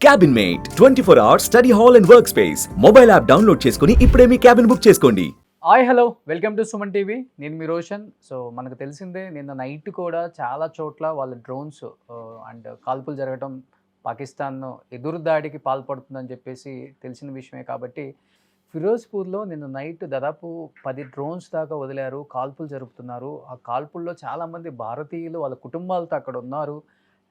Cabin mate 24 hours study hall and work space mobile app download చేసుకుని ఇప్పుడే మీ cabin book చేసుకోండి. Hi hello welcome to Suman TV. నేను మీ రోషన్. సో మనకు తెలిసిందే నిన్న నైట్ కూడా చాలా చోట్ల వాళ్ళ డ్రోన్స్ అండ్ కాల్పులు జరగటం, పాకిస్తాన్ ఎదురు దాడికి పాల్పడుతుందని చెప్పేసి తెలిసిన విషయమే. కాబట్టి ఫిరోజ్పూర్లో నిన్న నైట్ దాదాపు 10 డ్రోన్స్ దాకా వదిలారు, కాల్పులు జరుపుతున్నారు. ఆ కాల్పుల్లో చాలామంది భారతీయులు వాళ్ళ కుటుంబాలతో అక్కడ ఉన్నారు.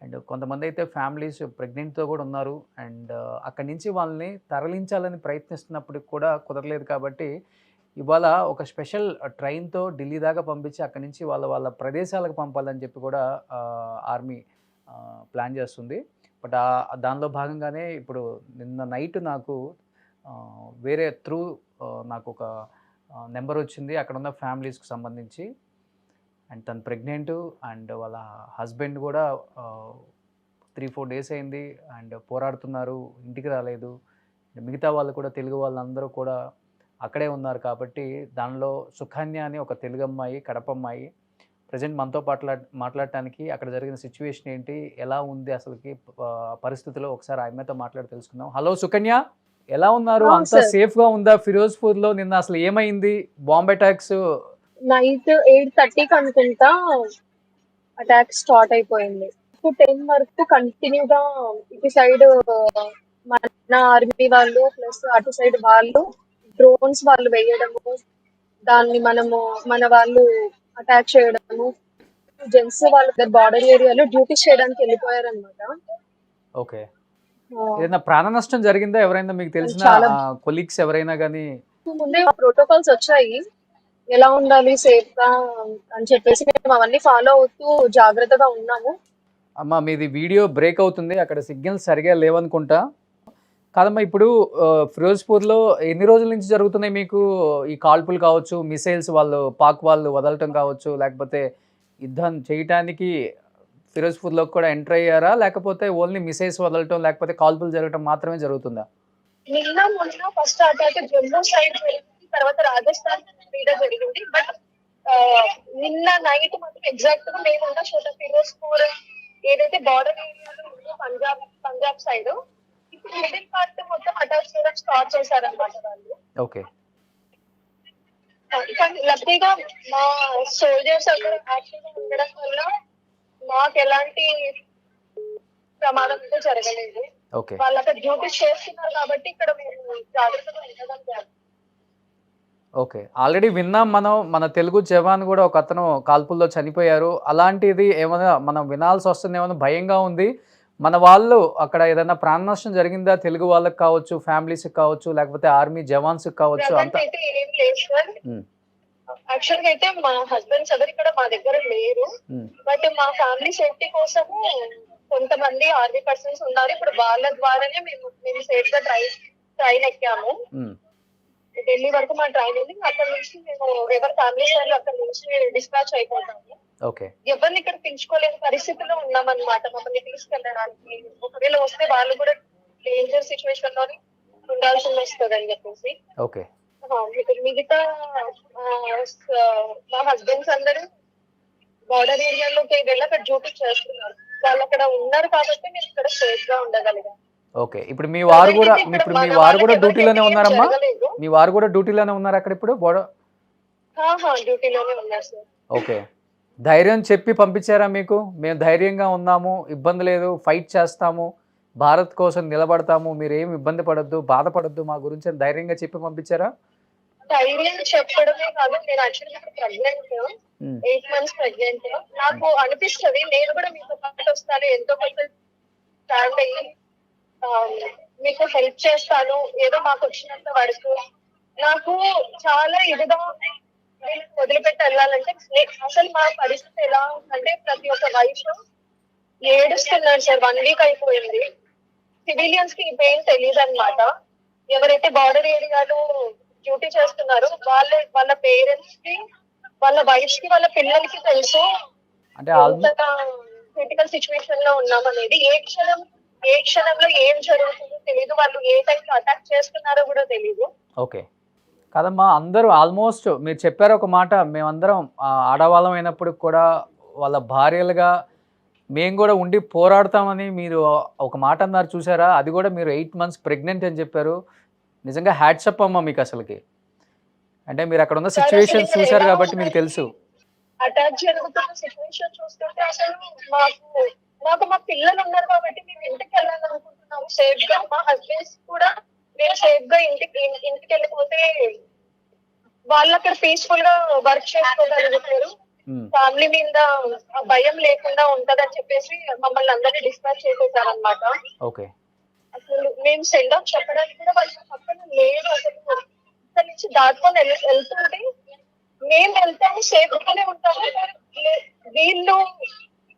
అండ్ కొంతమంది అయితే ఫ్యామిలీస్ ప్రెగ్నెంట్తో కూడా ఉన్నారు. అండ్ అక్కడి నుంచి వాళ్ళని తరలించాలని ప్రయత్నిస్తున్నప్పటికి కూడా కుదరలేదు. కాబట్టి ఇవాళ ఒక స్పెషల్ ట్రైన్‌తో ఢిల్లీ దాకా పంపించి అక్కడి నుంచి వాళ్ళ వాళ్ళ ప్రదేశాలకు పంపాలని చెప్పి కూడా ఆర్మీ ప్లాన్ చేస్తుంది. బట్ దానిలో భాగంగానే ఇప్పుడు నిన్న నైట్ నాకు వేరే త్రూ నాకు ఒక నెంబర్ వచ్చింది అక్కడున్న ఫ్యామిలీస్‌కి సంబంధించి. అండ్ తను ప్రెగ్నెంటు అండ్ వాళ్ళ హస్బెండ్ కూడా 3-4 డేస్ అయింది అండ్ పోరాడుతున్నారు, ఇంటికి రాలేదు. మిగతా వాళ్ళు కూడా తెలుగు వాళ్ళందరూ కూడా అక్కడే ఉన్నారు. కాబట్టి దానిలో సుకన్య అని ఒక తెలుగు అమ్మాయి, కడప అమ్మాయి ప్రజెంట్ మనతో మాట్లాడటానికి అక్కడ జరిగిన సిచ్యువేషన్ ఏంటి, ఎలా ఉంది అసలుకి పరిస్థితిలో ఒకసారి ఆమెతో మాట్లాడి తెలుసుకుందాం. హలో సుకన్య, ఎలా ఉన్నారు? అంతా సేఫ్గా ఉందా ఫిరోజ్పూర్లో? నిన్న అసలు ఏమైంది? బాంబ్ అటాక్స్ నైట్ 8:30కి అనుకుంటా అటాక్ స్టార్ట్ అయిపోయింది. 10 వరకు కంటిన్యూగా ఇటు సైడ్ మన ఆర్మీ వాళ్ళు ప్లస్ అటు సైడ్ వాళ్ళు డ్రోన్స్ వాళ్ళు వేయడము, దాన్ని మన వాళ్ళు అటాక్ చేయడము. జెంట్స్ వాళ్ళు బార్డర్ ఏరియాలో డ్యూటీ చేయడానికి వెళ్ళిపోయారు అనమాట. ఓకే. ఏదైనా ప్రాణ నష్టం జరిగిందా? ఎవరైనా మీకు తెలిసిన కొలీగ్స్ ఎవరైనా కానీ? ముందే ప్రోటోకాల్స్ వచ్చాయి, ఎలా ఉండాలి సేఫ్ గా అని చెప్పేసి మేము అవన్నీ ఫాలో అవుతూ జాగ్రత్తగా ఉన్నాము. అమ్మా మీది వీడియో బ్రేక్ అవుతుంది, అక్కడ సిగ్నల్స్ సరిగా లేవనుకుంటా. కాదమ్మా, ఇప్పుడు ఫిరోజ్పూర్లో ఎన్ని రోజుల నుంచి జరుగుతున్నాయి మీకు ఈ కాల్పులు కావచ్చు, మిసైల్స్ వాళ్ళు పాక్ వాళ్ళు వదలటం కావచ్చు, లేకపోతే యుద్ధం చేయటానికి ఫిరోజ్పూర్లోకి కూడా ఎంటర్ అయ్యారా, లేకపోతే ఓన్లీ మిసైల్స్ వదలటం లేకపోతే కాల్పులు జరగటం మాత్రమే జరుగుతుందా? మొన్న ఫస్ట్ అటాక్ జమ్మూ సైడ్ జరిగింది, తర్వాత రాజస్థాన్ మీద జరిగింది. బట్ నిన్న నైట్ మాత్రం ఎగ్జాక్ట్ గా మేము ఉన్న చోట ఫిరోజ్పూర్ ఏదైతే బార్డర్ ఏరియాలో ఉందో పంజాబ్ సైడ్ ఇప్పుడు మిడిల్ పార్ట్ మొత్తం అటాక్ చేయడం స్టార్ట్ చేశారనమాట వాళ్ళు. ఓకే. కానీ లక్కీగా మా సోల్జర్స్ అక్కడ యాక్టివ్గా ఉండడం వల్ల మాకు ఎలాంటి ప్రమాదం అయితే జరగలేదు. వాళ్ళు అక్కడ డ్యూటీ చేస్తున్నారు కాబట్టి ఇక్కడ మేము జాగ్రత్తగా ఉండగలిగాము. ఓకే. ఆల్రెడీ విన్నాం మన తెలుగు జవాన్ కూడా ఒక అతను కాల్పుల్లో చనిపోయారు. అలాంటిది ఏమైనా మనం వినాల్సి వస్తుంది, ఏమైనా భయంగా ఉంది? మన వాళ్ళు అక్కడ ఏదైనా ప్రాణ నష్టం జరిగిందా? తెలుగు వాళ్ళకి కావచ్చు, ఫ్యామిలీస్ కావచ్చు, లేకపోతే ఆర్మీ జవాన్స్ కావచ్చు? అంత అయితే ఏం లేదు సార్. యాక్చువల్ గా అయితే మా హస్బెండ్స్ ఎవరు ఇక్కడ మా దగ్గర లేరు. బట్ మా ఫ్యామిలీ సేఫ్టీ కోసము కొంతమంది ఆర్మీ పర్సన్స్ ఉన్నారు. ఇప్పుడు వాళ్ళ ద్వారానే మేము సేఫ్ గా ట్రైన్ ఎక్కాము. ఢిల్లీ వరకు మా ట్రైన్ ఉంది. అక్కడ నుంచి మేము ఎవరి ఫ్యామిలీ వాళ్ళు అక్కడ నుంచి డిస్పాచ్ అయిపోతాము. ఎవరిని ఇక్కడ పిలుచుకోలేని పరిస్థితిలో ఉన్నామన్నమాట. మమ్మల్ని తీసుకెళ్ళడానికి ఒకవేళ వస్తే వాళ్ళు కూడా డేంజర్ సిచ్యువేషన్ లోని ఉండాల్సి వస్తుంది అని చెప్పేసి మిగతా మా హస్బెండ్స్ అందరూ బార్డర్ ఏరియాలోకి వెళ్ళి అక్కడ డ్యూటీ చేస్తున్నారు. వాళ్ళు అక్కడ ఉన్నారు కాబట్టి మేము ఇక్కడ సేఫ్ గా ఉండగలిగాం. ఓకే. ఇప్పుడు మీ వారు కూడా డ్యూటీలోనే ఉన్నారమ్మా? మీ వారు కూడా డ్యూటీలోనే ఉన్నారు అక్కడ ఇప్పుడు బోర్డర్? డ్యూటీలోనే ఉన్నారు సార్. ఓకే. ధైర్యం చెప్పి పంపించారా మీకు? మేము ధైర్యంగా ఉన్నాము, ఇబ్బంది లేదు, ఫైట్ చేస్తాము, భారత్ కోసం నిలబడతాము, మీరు ఏమి ఇబ్బంది పడొద్దు, బాధపడొద్దు మా గురించి అని ధైర్యంగా చెప్పి పంపించారా? ధైర్యం చెప్పడమే కాదు, నేను యాక్చువల్లీ ప్రెగ్నెంట్, 8 months ప్రెగ్నెంట్. నాకు అనిపిస్తుంది నేను కూడా మీతో పాటు వస్తాను, ఎంతో కొంత స్టాండ్ అయ్యి మీకు హెల్ప్ చేస్తాను, ఏదో మాకు వచ్చినంత వరకు. నాకు చాలా ఇదిగా ఉంది వదిలిపెట్టి వెళ్ళాలంటే. అసలు మా పరిస్థితి ఎలా ఉందంటే ప్రతి ఒక్క వైఫ్ ఏడుస్తున్నారు సార్. 1 week అయిపోయింది. సివిలియన్స్ కి ఈ పెయిన్ తెలియదు అనమాట. ఎవరైతే బార్డర్ ఏరియాలో డ్యూటీ చేస్తున్నారో వాళ్ళ పేరెంట్స్ కి, వాళ్ళ వైఫ్ కి, వాళ్ళ పిల్లలకి తెలుసు అంటే క్రిటికల్ సిచ్యువేషన్ లో ఉన్నామనేది. ఏ క్షణంలో ఏం జరుగుతుందో తెలియదు, వాళ్ళు ఏ టైంలో అటాక్ చేస్తున్నారో కూడా తెలియదు. ఓకే. కాదమ్మా, అందరూ ఆల్మోస్ట్ మీరు చెప్పారు ఒక మాట, మేమందరం ఆడవాళ్ళం అయినప్పుడు కూడా వాళ్ళ భార్యలుగా మేము కూడా ఉండి పోరాడతామని మీరు ఒక మాట అన్నారు చూసారా? అది కూడా మీరు 8 మంత్స్ ప్రెగ్నెంట్ అని చెప్పారు. నిజంగా హ్యాట్సప్ అమ్మ మీకు అసలకి. అంటే మీరు అక్కడ ఉన్న సిట్యుయేషన్స్ చూసారు కాబట్టి మీకు తెలుసు. అటాక్ జరుగుతున్న సిచ్యువేషన్ చూస్తుంటే అసలు మాకు మాకు మా పిల్లలు ఉన్నారు కాబట్టి మేము ఇంటికి వెళ్ళాలనుకుంటున్నాము సేఫ్ గా. మా హస్బెండ్స్ కూడా మేము సేఫ్ గా ఇంటికి వెళ్ళిపోతే వాళ్ళు అక్కడ పీస్ఫుల్ గా వర్క్ చేసుకోగలుగుతారు. ఫ్యామిలీ మీద భయం లేకుండా ఉంటదని చెప్పేసి మమ్మల్ని అందరినీ డిస్పాచ్ చేసేసారనమాట. ఓకే. అసలు మేము సెండ్ ఆఫ్ చెప్పడానికి కూడా వాళ్ళ పక్కన లేదు. అసలు ఇక్కడ నుంచి దాటుకొని వెళ్తుంటే మేము వెళ్తాము సేఫ్ గానే ఉంటాము. వీళ్ళు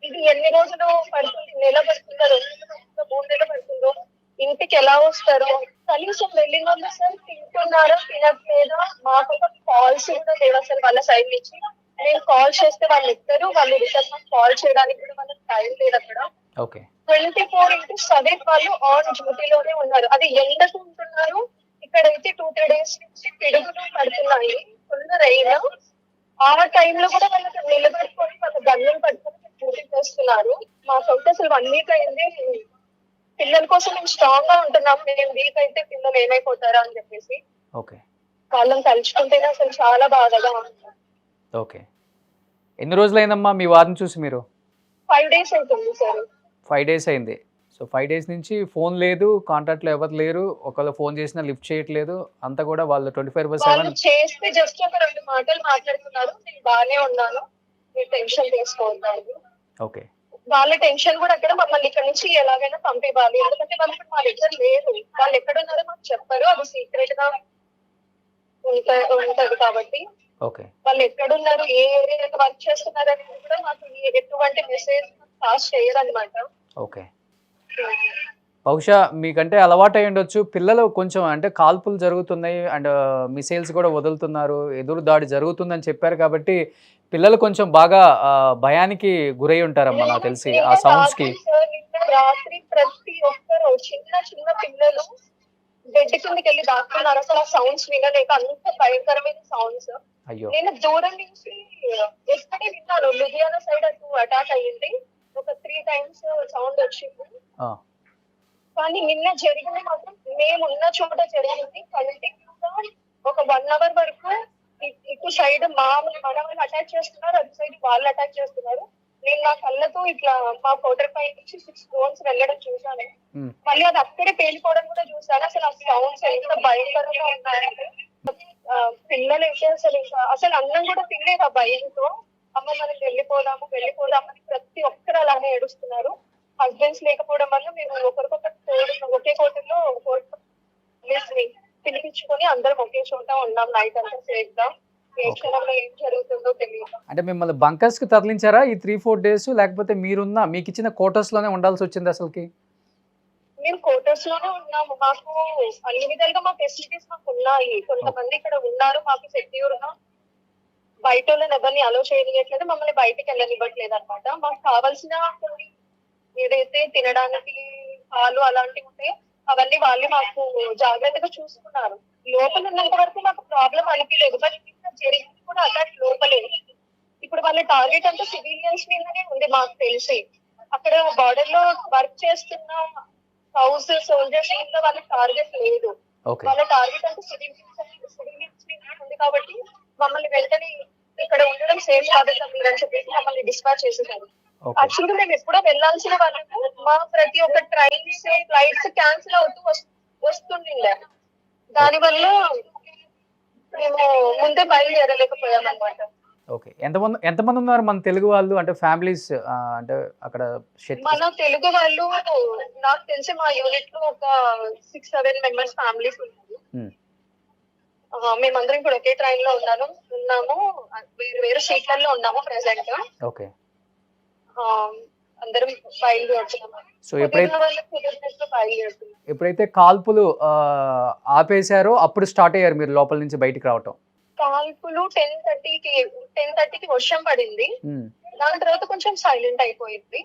ఇది ఎన్ని రోజులు పడుతుంది, నెల పడుతుందో, 2 నెలలు పడుతుందో, 3 నెలలు పడుతుందో, ఇంటికి ఎలా వస్తారో కనీసం వెళ్ళిన వాళ్ళు సార్ తింటున్నారా తినట్లేదా మాకు కాల్స్ కూడా లేవు అసలు వాళ్ళ సైడ్ నుంచి. నేను కాల్ చేస్తే వాళ్ళు ఎత్తారు, వాళ్ళు రిటర్న్ కాల్ చేయడానికి కూడా వాళ్ళకి టైం లేదు అక్కడ. 24/7 వాళ్ళు ఆన్ డ్యూటీలోనే ఉన్నారు. అది ఎండకు ఉంటున్నారు. ఇక్కడైతే 2-3 డేస్ నుంచి పిడుగులు పడుతున్నాయి, ఫుల్ రైన్. ఆ టైంలో కూడా వాళ్ళకి నిలబడుకొని వాళ్ళ గన్నులు పట్టుకొని డ్యూటీ చేస్తున్నారు. మాకైతే అసలు 1 వీక్ అయింది. పిల్లల కోసం మేము స్ట్రాంగ్ గా ఉంటున్నాం, మేము వీక్ అయితే పిల్లలు ఏమైపోతారా అని చెప్పేసి వాళ్ళని తలుచుకుంటేనే అసలు చాలా బాధగా ఉంటుంది. ఓకే. ఎన్ని రోజులైందమ్మా మీ వారిని చూసి మీరు? 5 డేస్ అవుతుంది సార్. 5 డేస్ అయింది. సో 5 డేస్ నుంచి ఫోన్ లేదు, కాంటాక్ట్లో ఎవరు లేరు, ఒకవేళ ఫోన్ చేసినా లిఫ్ట్ చేయట్లేదు. అంతా కూడా వాళ్ళు 24/7 చేస్తే జస్ట్ ఒక 2 మాటలు మాట్లాడుతున్నారు, నేను బాగానే ఉన్నాను, మీరు టెన్షన్ తీసుకోవద్దు. ఓకే. వాళ్ళ టెన్షన్ కూడా అక్కడ మమ్మల్ని ఇక్కడ నుంచి ఎలాగైనా పంపివ్వాలి, ఎందుకంటే వాళ్ళు ఇప్పుడు మా దగ్గర లేరు. వాళ్ళు ఎక్కడున్నారో మాకు చెప్పారు, అది సీక్రెట్ గా ఉంటది కాబట్టి. ఓకే. వాళ్ళు ఎక్కడున్నారు, ఏ ఏరియాలో వర్క్ చేస్తున్నారు అనేది కూడా మాకు ఎటువంటి మెసేజ్ పాస్ చేయరు అనమాట. ఓకే. బహుశా మీకంటే అలవాటు అయి ఉండొచ్చు. పిల్లలు కొంచెం అంటే కాల్పులు జరుగుతున్నాయి అండ్ మిసైల్స్ కూడా వదులుతున్నారు, ఎదురు దాడి జరుగుతుందని చెప్పారు కాబట్టి పిల్లలు కొంచెం బాగా భయానికి గురై ఉంటారమ్మా నాకు తెలిసి ఆ సౌండ్స్ కి. రాత్రి ప్రతి ఒక్కరు చిన్న చిన్న పిల్లలు బెడ్ కిందకి వెళ్ళి దాక్కున్నారు అసలు ఆ సౌండ్స్ వినలేక. అంత భయంకరమైన సౌండ్స్. అయ్యో. నేను దూరం నుంచి ఎక్కడే విన్నాను, లుధియానా సైడ్ అటు అటాక్ అయ్యింది, ఒక 3 times సౌండ్ వచ్చింది. కానీ నిన్న జరిగింది మాత్రం మేము ఉన్న చోట జరిగింది. కంటిన్యూగా ఒక 1 hour వరకు ఇటు సైడ్ మన వాళ్ళు అటాక్ చేస్తున్నారు, అటు సైడ్ వాళ్ళు అటాక్ చేస్తున్నారు. నేను నా కళ్ళతో ఇట్లా మా కోటర్ పై నుంచి 6 drones వెళ్ళడం చూసాను. మళ్ళీ అది అక్కడే పేలిపోవడం కూడా చూసాను. అసలు ఆ సౌండ్స్ ఎంత భయంకరంగా ఉన్నాయంటే పిల్లలు అయితే అసలు అన్నం కూడా తినలేదు ఆ భయంతో. అమ్మ మనం వెళ్ళిపోదామని ప్రతి ఒక్కరు అలానే ఏడుస్తున్నారు. హస్బెండ్స్ లేకపోవడం వల్ల మేము ఒకరికొకరు ఒకే కోటర్లో పిలిపించుకొని అందరం ఒకే చోట ఉన్నాం నైట్ అంతా సేఫ్ గా. ఏ క్షణంలో ఏం జరుగుతుందో తెలియదు. అంటే మిమ్మల్ని బంకర్స్ కి తరలించారా ఈ 3-4 డేస్, లేకపోతే మీరున్న మీకు ఇచ్చిన క్వార్టర్స్ లోనే ఉండాల్సి వచ్చింది అసలుకి? మేము క్వార్టర్స్ లోనే ఉన్నాము. మాకు అన్ని విధాలుగా మా ఫెసిలిటీస్ మాకు ఉన్నాయి. కొంతమంది ఇక్కడ ఉన్నారు మాకు సెక్యూర్ గా. బయట వాళ్ళని ఎవరిని అలో చేయట్లేదు, మమ్మల్ని బయటకి వెళ్ళనివ్వట్లేదు అనమాట. మాకు కావాల్సిన కొన్ని ఏదైతే తినడానికి పాలు అలాంటివి ఉంటే అవన్నీ వాళ్ళే మాకు జాగ్రత్తగా చూసుకున్నారు. లోపల ఉన్నంత వరకు మాకు ప్రాబ్లం అనిపించలేదు. బట్ జరిగింది కూడా అటాక్ లోపలే. ఇప్పుడు వాళ్ళ టార్గెట్ అంతా సివిలియన్స్ మీదనే ఉంది మాకు తెలిసి. అక్కడ బార్డర్ లో వర్క్ చేస్తున్న హౌస్ సోల్జర్స్ మీద వాళ్ళ టార్గెట్ లేదు. వాళ్ళ టార్గెట్ అంతా సివిలియన్స్ మీద ఉంది కాబట్టి మమ్మల్ని వెంటనే ఇక్కడ ఉండడం సేఫ్ కాదు అని చెప్పేసి మమ్మల్ని డిస్పాచ్ చేసేసారు. యాక్చువల్గా మేము ఎప్పుడో వెళ్లాల్సిన వాళ్ళము, మా ప్రతి ఒక్క ట్రైన్స్ ఫ్లైట్స్ క్యాన్సిల్ అవుతూ వస్తుండే. దానివల్ల మేము ముందే బయలుదేరలేకపోయాం అనమాట. ఓకే. ఎంతమంది ఉన్నారు మన తెలుగు వాళ్ళు, అంటే ఫ్యామిలీస్ అంటే అక్కడ? మన తెలుగు వాళ్ళు నాకు తెలిసి మా యూనిట్ లో ఒక 6-7 మెంబర్స్ ఫ్యామిలీస్ ఉన్నారు. మేమందరం ఇప్పుడు ఒకే ట్రైన్ లో ఉన్నాము, వేరు సీట్లలో ఉన్నాము ప్రెసెంట్. ఓకే. అందరం బయలుదేరుతున్నాము. సో ఎప్పుడైతే కాల్పులు ఆపేశారో అప్పుడు స్టార్ట్ అయ్యారు మీరు లోపల నుంచి బయటికి రావటం? కాల్పులు 10:30కి వర్షం పడింది. దాని తర్వాత కొంచెం సైలెంట్ అయిపోయింది.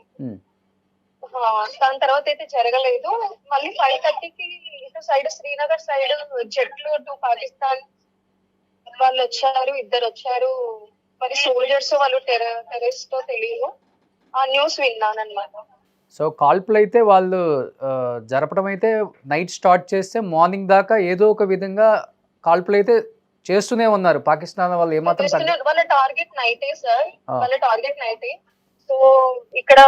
దాని తర్వాత అయితే జరగలేదు. మళ్ళీ 5:30కి ఇటు సైడ్ శ్రీనగర్ సైడ్ జట్లు టు పాకిస్తాన్ వాళ్ళు వచ్చారు, 2 వచ్చారు. మరి సోల్జర్స్ వాళ్ళు టెర్రరిస్ట్ తెలియదు. ఆ న్యూస్ విన్నాను అనమాట. సో కాల్పులు అయితే వాళ్ళు జరపడం అయితే నైట్ స్టార్ట్ చేస్తే మార్నింగ్ దాకా ఏదో ఒక విధంగా కాల్పులు అయితే చేస్తూనే ఉన్నారు. పాకిస్తాన్ వాళ్ళు ఏమాత్రం వాళ్ళ టార్గెట్ నైటే సార్. ఆ. వాళ్ళ టార్గెట్ నైటే. సో ఇక్కడ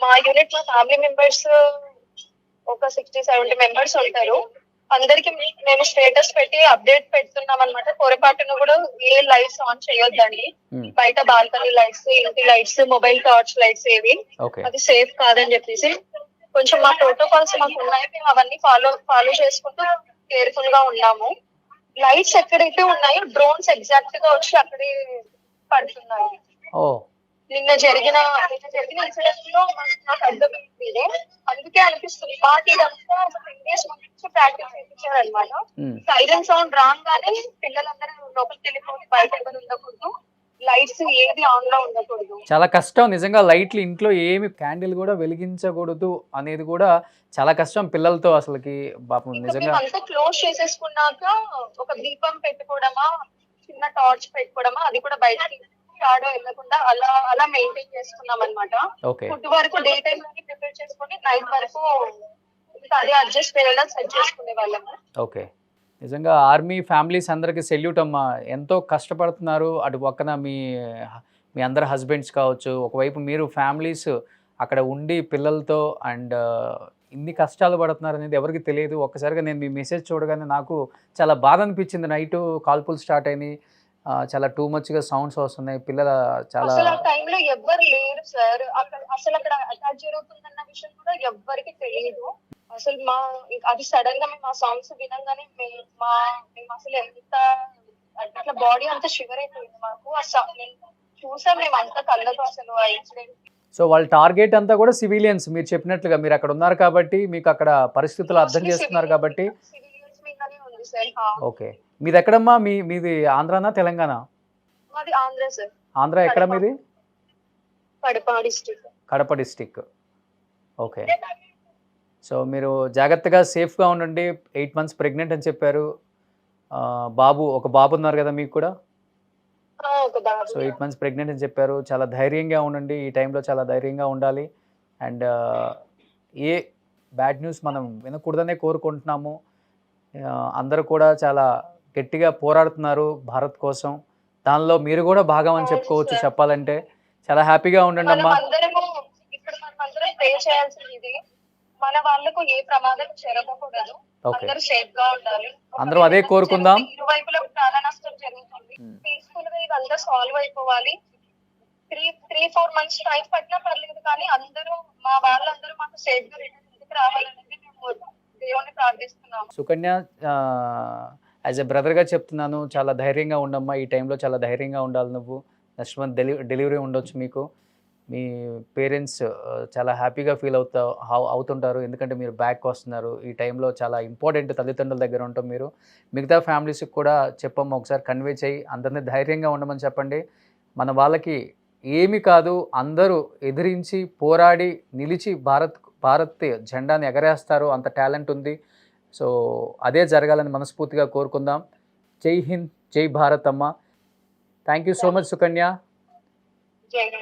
మా యూనిట్ మా ఫ్యామిలీ మెంబర్స్ ఒక 60-70 మెంబర్స్ ఉంటారు. అందరికి మేము స్టేటస్ పెట్టి అప్డేట్ పెడుతున్నాం అనమాట. పొరపాటున కూడా ఏ లైట్స్ ఆన్ చేయొద్దండి. బయట బాల్కనీ లైట్స్, ఇంటి లైట్స్, మొబైల్ టార్చ్ లైట్స్ ఏవి ఓకే. అది సేఫ్ కాదని చెప్పేసి కొంచెం మా ప్రోటోకాల్స్ మాకు ఉన్నాయి. మేము అవన్నీ ఫాలో చేసుకుంటూ కేర్ఫుల్ గా ఉన్నాము. లైట్స్ ఎక్కడైతే ఉన్నాయో డ్రోన్స్ ఎగ్జాక్ట్ గా వచ్చి అక్కడే పడుతున్నాయి. ఓ నిన్న జరిగిన ఇన్సిడెంట్ లో నాకు అర్థమైంది ఇదే. అందుకే అనిపిస్తుంది మాకు ఇదంతా ఒక 10 days ముందు ప్రాక్టీస్ చేయించారు అనమాట. సైరన్ సౌండ్ రాగానే పిల్లలందరూ లోపలికి వెళ్ళిపోయి బయట ఎవరు ఉండకూడదు, లైట్స్ ఏది ఆన్ లో ఉండకూడదు. చాలా కష్టం నిజంగా. లైట్లు ఇంట్లో ఏమి క్యాండిల్ కూడా వెలిగించకూడదు అనేది కూడా చాలా కష్టం పిల్లలతో అసలుకి. పాపం నిజంగా అంతా క్లోజ్ చేసేసుకున్నాక ఒక దీపం పెట్టుకోవడమా, చిన్న టార్చ్ పెట్టుకోవడమా, అది కూడా బయటకి షాడో వెళ్ళకుండా అలా మెయింటైన్ చేసుకున్నాం అనమాట. ఓకే. ఫుడ్ వరకు డే టైమ్ లోనే ప్రిపేర్ చేసుకొని నైట్ వరకు అదే అడ్జస్ట్ అయ్యేలా సెట్ చేసుకునే వాళ్ళము. ఓకే. నిజంగా ఆర్మీ ఫ్యామిలీస్ అందరికీ సెల్యూట్ అమ్మా. ఎంతో కష్టపడుతున్నారు. అటు పక్కన మీ మీ అందరి హస్బెండ్స్ కావచ్చు, ఒకవైపు మీరు ఫ్యామిలీస్ అక్కడ ఉండి పిల్లలతో అండ్ ఇన్ని కష్టాలు పడుతున్నారు అనేది ఎవరికి తెలియదు. ఒక్కసారిగా నేను మీ మెసేజ్ చూడగానే నాకు చాలా బాధ అనిపించింది. నైట్ కాల్పులు స్టార్ట్ అయినాయి, చాలా టూ మచ్గా సౌండ్స్ వస్తున్నాయి. పిల్లల చాలా అసలు ఆ టైంలో ఎవ్వరు లేరు సార్. అసలు అక్కడ అటాక్ జరుగుతుందన్న విషయం కూడా ఎవ్వరికి తెలియదు. అసలు అది సడన్ గా మేము ఆ సాంగ్స్ వినంగానే మేము అసలు ఎంత అట్లా బాడీ అంతా షివర్ అయిపోయింది మాకు. చూసాం మేము అంతా కళ్ళతో అసలు ఆ ఇన్సిడెంట్. సో వాళ్ళ టార్గెట్ అంతా కూడా సివిలియన్స్. మీరు చెప్పినట్లుగా మీరు అక్కడ ఉన్నారు కాబట్టి మీకు అక్కడ పరిస్థితులు అర్థం చేస్తున్నారు కాబట్టి. సివిలియన్స్ మీదనే ఉంది సార్. ఓకే. మీది ఎక్కడమ్మా? మీది ఆంధ్రానా తెలంగాణ? మాది ఆంధ్ర సార్. ఆంధ్ర ఎక్కడ మీది? Kadapa district. Kadapa district. Okay. So మీరు జాగ్రత్తగా సేఫ్గా ఉండండి. 8 months ప్రెగ్నెంట్ అని చెప్పారు. ఒక బాబు ఉన్నారు కదా మీకు కూడా? సో 8 months ప్రెగ్నెంట్ అని చెప్పారు. చాలా ధైర్యంగా ఉండండి. ఈ టైంలో చాలా ధైర్యంగా ఉండాలి. అండ్ ఏ బ్యాడ్ న్యూస్ మనం వినకూడదనే కోరుకుంటున్నాము. అందరూ కూడా చాలా గట్టిగా పోరాడుతున్నారు భారత్ కోసం. దానిలో మీరు కూడా భాగం అని చెప్పుకోవచ్చు చెప్పాలంటే. చాలా హ్యాపీగా ఉండండి అమ్మా. ఇప్పుడు మనం అందరం ప్రే చేయాల్సింది ఇది. మన వాళ్ళకు ఏ ప్రమాదం జరగకూడదు. అందరూ సేఫ్ గా ఉండాలి. అందరూ అదే కోరుకుందాం. ఇరువైపులా చాలా నష్టం జరుగుతుంది. పీస్ఫుల్ గా ఇదంతా సాల్వ్ అయిపోవాలి. 3-4 months టైం పట్టినా పర్లేదు, కానీ అందరూ మా వాళ్ళందరూ మాకు సేఫ్ గా రిటర్న్ ఇంటికి రావాలనేది మేము దేవుని ప్రార్థిస్తున్నాము. సుకన్య, యాజ్ ఎ బ్రదర్గా చెప్తున్నాను, చాలా ధైర్యంగా ఉండమ్మా. ఈ టైంలో చాలా ధైర్యంగా ఉండాలి నువ్వు. నెక్స్ట్ మంత్ డెలివరీ ఉండొచ్చు మీకు. మీ పేరెంట్స్ చాలా హ్యాపీగా ఫీల్ అవుతుంటారు. ఎందుకంటే మీరు బ్యాక్ వస్తున్నారు. ఈ టైంలో చాలా ఇంపార్టెంట్ తల్లిదండ్రుల దగ్గర ఉంటాం మీరు. మిగతా ఫ్యామిలీస్కి కూడా చెప్పమ్మా, ఒకసారి కన్వే చేయి. అందరినీ ధైర్యంగా ఉండమని చెప్పండి. మన వాళ్ళకి ఏమి కాదు, అందరూ ఎదిరించి పోరాడి నిలిచి భారత్ జెండాని ఎగరేస్తారు. అంత టాలెంట్ ఉంది. సో అదే జరగాలని మనస్ఫూర్తిగా కోరుకుందాం. జై హింద్, జై భారత్ అమ్మ. Thank you so much Sukanya. జై హింద్.